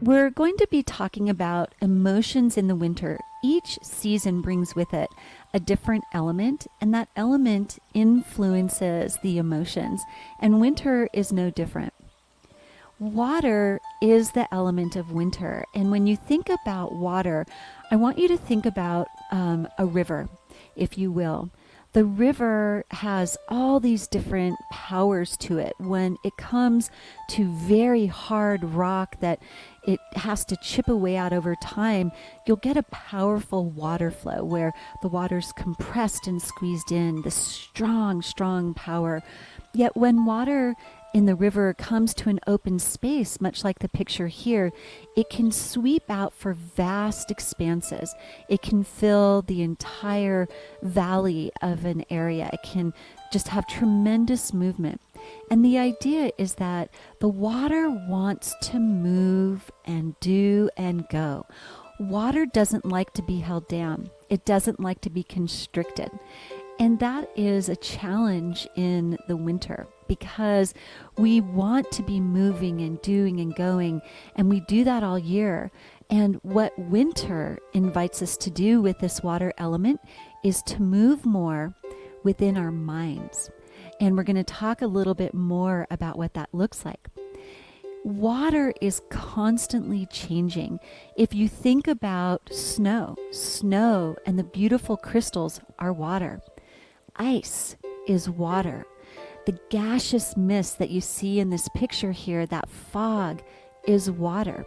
We're going to be talking about emotions in the winter. Each season brings with it a different element, and that element influences the emotions, and winter is no different. Water is the element of winter, and when you think about water, I want you to think about a river, if you will. The river has all these different powers to it. When it comes to very hard rock that it has to chip away at over time, you'll get a powerful water flow where the water's compressed and squeezed in, the strong, strong power. Yet when water in the river comes to an open space, much like the picture here, it can sweep out for vast expanses. It can fill the entire valley of an area. It can just have tremendous movement. And the idea is that the water wants to move and do and go. Water doesn't like to be held down. It doesn't like to be constricted. And that is a challenge in the winter because we want to be moving and doing and going, and we do that all year. And what winter invites us to do with this water element is to move more within our minds. And we're going to talk a little bit more about what that looks like. Water is constantly changing. If you think about snow and the beautiful crystals are water. Ice is water. The gaseous mist that you see in this picture here, that fog, is water.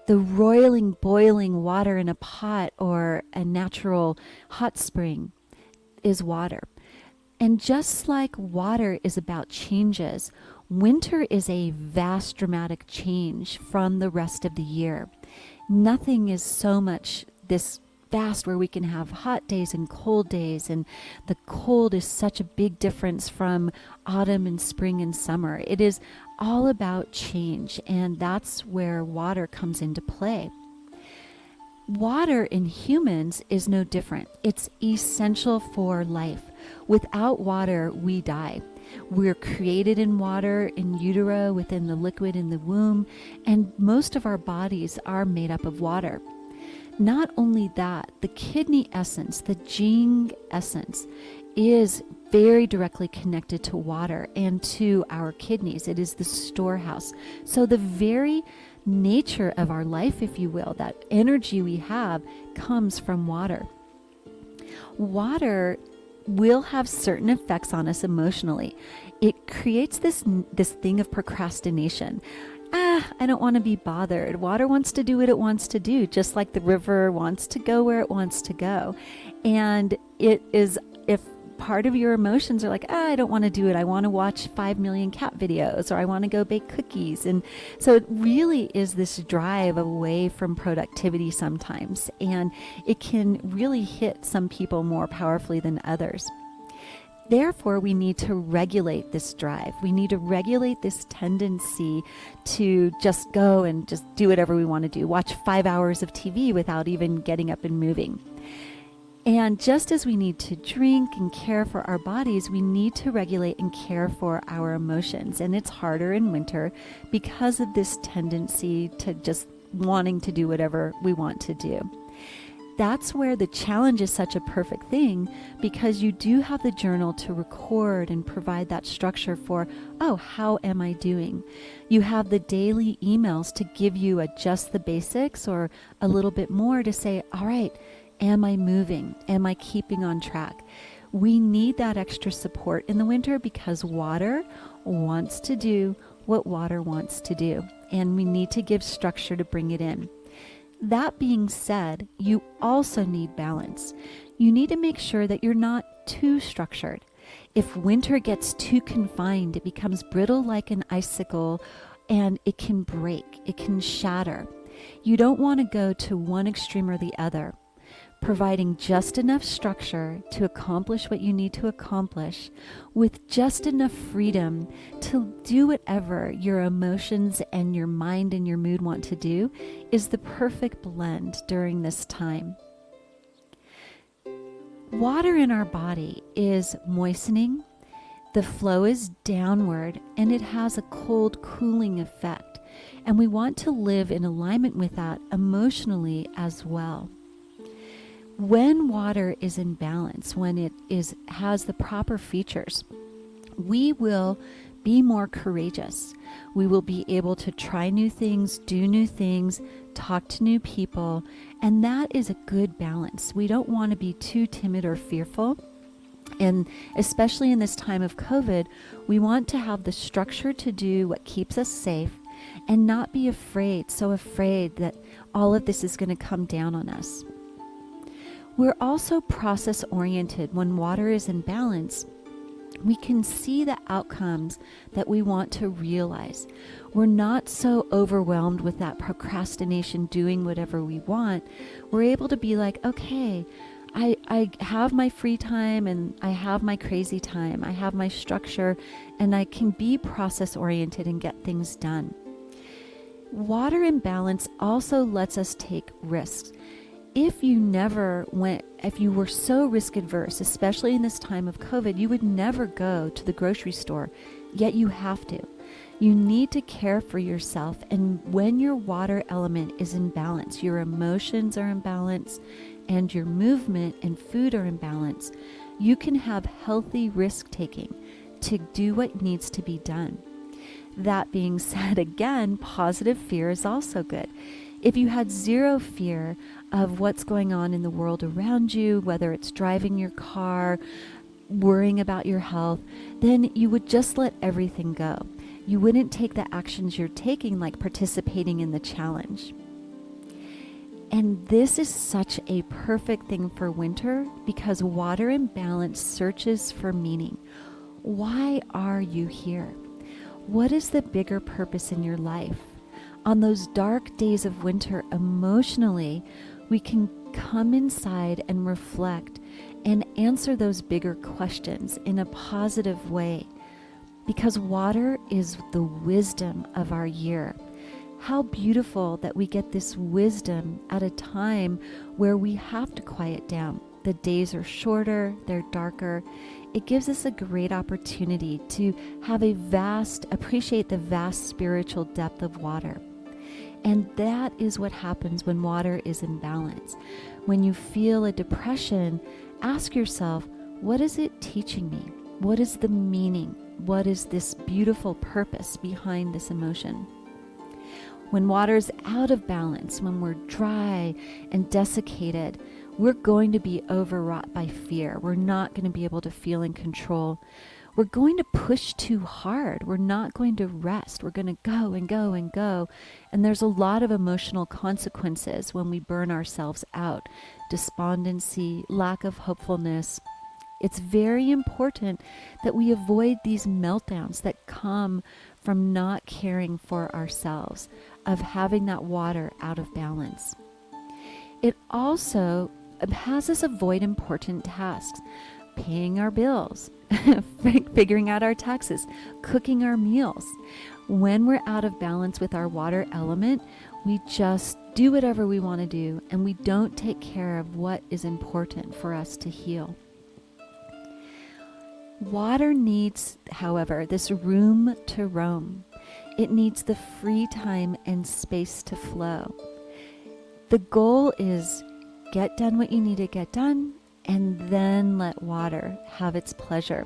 The roiling, boiling water in a pot or a natural hot spring is water. And just like water is about changes, winter is a vast, dramatic change from the rest of the year. Nothing is so much this vast where we can have hot days and cold days, and the cold is such a big difference from autumn and spring and summer. It is all about change, and that's where water comes into play. Water in humans is no different. It's essential for life. Without water, we die. We're created in water, in utero, within the liquid in the womb, and most of our bodies are made up of water. Not only that, the kidney essence, the Jing essence, is very directly connected to water and to our kidneys. It is the storehouse. So the very nature of our life, if you will, that energy we have, comes from water. Water will have certain effects on us emotionally. It creates this thing of procrastination. I don't want to be bothered. Water wants to do what it wants to do, just like the river wants to go where it wants to go. And it is, if part of your emotions are like, I don't want to do it. I want to watch 5 million cat videos, or I want to go bake cookies. And so it really is this drive away from productivity sometimes. And it can really hit some people more powerfully than others. Therefore, we need to regulate this drive. We need to regulate this tendency to just go and just do whatever we want to do. Watch 5 hours of TV without even getting up and moving. And just as we need to drink and care for our bodies, we need to regulate and care for our emotions. And it's harder in winter because of this tendency to just wanting to do whatever we want to do. That's where the challenge is such a perfect thing, because you do have the journal to record and provide that structure for, how am I doing? You have the daily emails to give you just the basics or a little bit more to say, all right, am I moving? Am I keeping on track? We need that extra support in the winter because water wants to do what water wants to do, and we need to give structure to bring it in. That being said, you also need balance. You need to make sure that you're not too structured. If winter gets too confined, it becomes brittle like an icicle, and it can break, it can shatter. You don't want to go to one extreme or the other. Providing just enough structure to accomplish what you need to accomplish, with just enough freedom to do whatever your emotions and your mind and your mood want to do, is the perfect blend during this time. Water in our body is moistening, the flow is downward, and it has a cold cooling effect. And we want to live in alignment with that emotionally as well. When water is in balance, when it has the proper features, we will be more courageous. We will be able to try new things, do new things, talk to new people, and that is a good balance. We don't want to be too timid or fearful. And especially in this time of COVID, we want to have the structure to do what keeps us safe and not be so afraid that all of this is going to come down on us. We're also process oriented. When water is in balance, we can see the outcomes that we want to realize. We're not so overwhelmed with that procrastination, doing whatever we want. We're able to be like, okay, I have my free time and I have my crazy time. I have my structure and I can be process oriented and get things done. Water imbalance also lets us take risks. If you were so risk adverse, especially in this time of COVID, you would never go to the grocery store, yet you have to. You need to care for yourself. And when your water element is in balance, your emotions are in balance, and your movement and food are in balance, you can have healthy risk taking to do what needs to be done. That being said, again, positive fear is also good. If you had zero fear of what's going on in the world around you, whether it's driving your car, worrying about your health, then you would just let everything go. You wouldn't take the actions you're taking, like participating in the challenge. And this is such a perfect thing for winter because water imbalance searches for meaning. Why are you here? What is the bigger purpose in your life? On those dark days of winter, emotionally, we can come inside and reflect and answer those bigger questions in a positive way, because water is the wisdom of our year. How beautiful that we get this wisdom at a time where we have to quiet down. The days are shorter, they're darker. It gives us a great opportunity to appreciate the vast spiritual depth of water. And that is what happens when water is in balance. When you feel a depression, ask yourself, what is it teaching me? What is the meaning? What is this beautiful purpose behind this emotion? When water's out of balance, when we're dry and desiccated, we're going to be overwrought by fear. We're not going to be able to feel in control. We're going to push too hard. We're not going to rest. We're going to go and go and go. And there's a lot of emotional consequences when we burn ourselves out. Despondency, lack of hopefulness. It's very important that we avoid these meltdowns that come from not caring for ourselves, of having that water out of balance. It also has us avoid important tasks. Paying our bills, figuring out our taxes, cooking our meals. When we're out of balance with our water element, we just do whatever we want to do and we don't take care of what is important for us to heal. Water needs, however, this room to roam. It needs the free time and space to flow. The goal is get done what you need to get done, and then let water have its pleasure.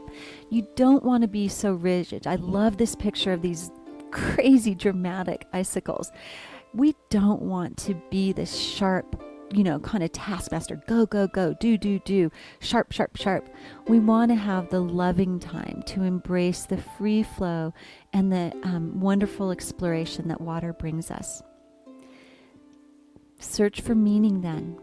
You don't want to be so rigid. I love this picture of these crazy dramatic icicles. We don't want to be this sharp, kind of taskmaster. Go, go, go, do, sharp, sharp, sharp. We want to have the loving time to embrace the free flow and the wonderful exploration that water brings us. Search for meaning then.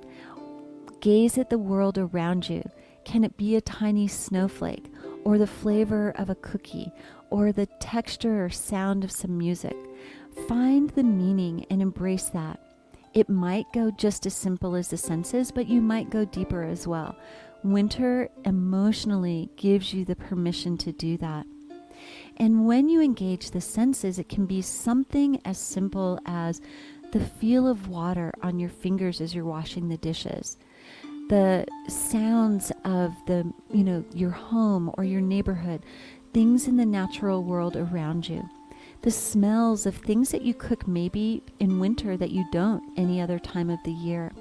Gaze at the world around you. Can it be a tiny snowflake, or the flavor of a cookie, or the texture or sound of some music? Find the meaning and embrace that. It might go just as simple as the senses, but you might go deeper as well. Winter emotionally gives you the permission to do that. And when you engage the senses, it can be something as simple as the feel of water on your fingers as you're washing the dishes. The sounds of your home or your neighborhood, things in the natural world around you. the smells of things that you cook maybe in winter that you don't any other time of the year.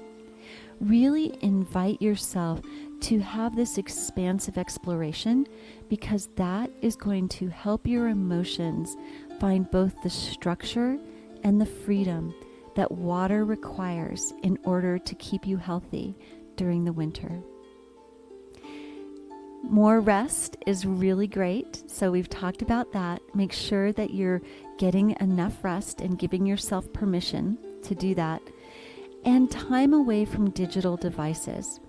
Really invite yourself to have this expansive exploration, because that is going to help your emotions find both the structure and the freedom that water requires in order to keep you healthy during the winter. More rest is really great. So we've talked about that. Make sure that you're getting enough rest and giving yourself permission to do that. And time away from digital devices.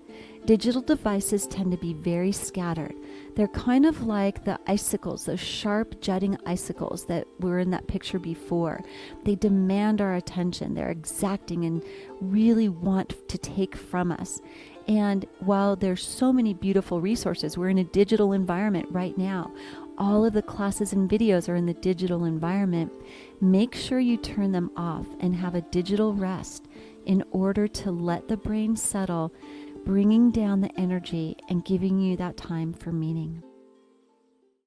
Digital devices tend to be very scattered. They're kind of like the icicles, those sharp jutting icicles that were in that picture before. They demand our attention. They're exacting and really want to take from us. And while there's so many beautiful resources, we're in a digital environment right now. All of the classes and videos are in the digital environment. Make sure you turn them off and have a digital rest in order to let the brain settle, bringing down the energy and giving you that time for meaning.